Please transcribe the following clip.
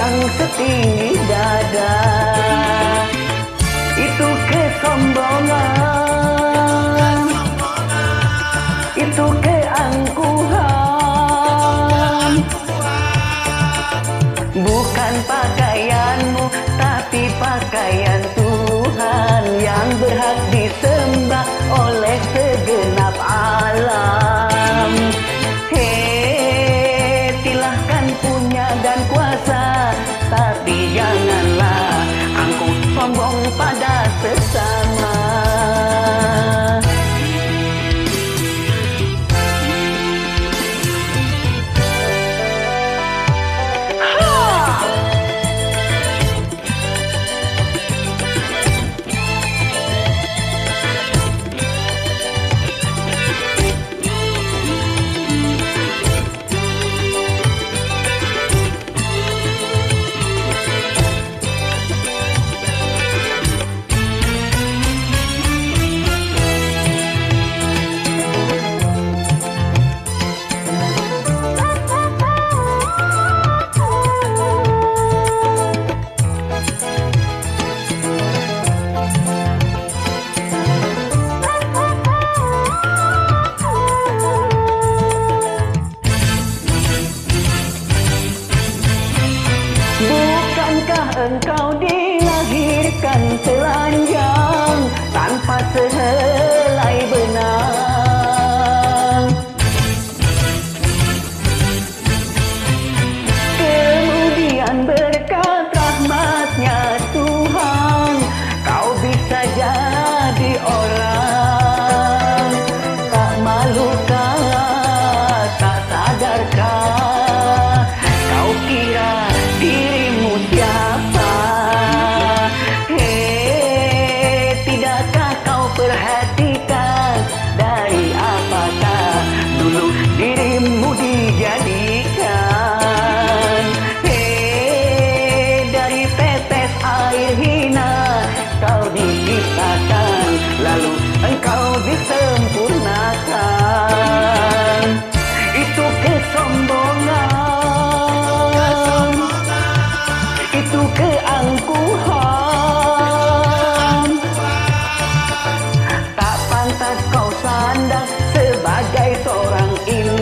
yang setinggi dada. Itu kesombongan, itu keangkuhan. Bukan pakaianmu, tapi pakaian Tuhan yang berhak disembah oleh segenap alam. Hei, silahkan punya dan kuasa, tapi janganlah angkuh sombong pada sesama. Bukankah engkau dilahirkan telanjang tanpa sehelai benang? Kemudian berkat rahmatnya Tuhan, kau bisa jadi orang. Tak malukah, tak sadarkah, kau kira dirimu siapa? Hei, tidakkah kau perhatikan dari apakah dulu dirimu dijadikan? Hei, dari tetes air hina kau diciptakan, lalu engkau disempurnakan. Itu kesombongan, itu keangkuhan. Tak pantas kau sandang sebagai seorang ilmuwan.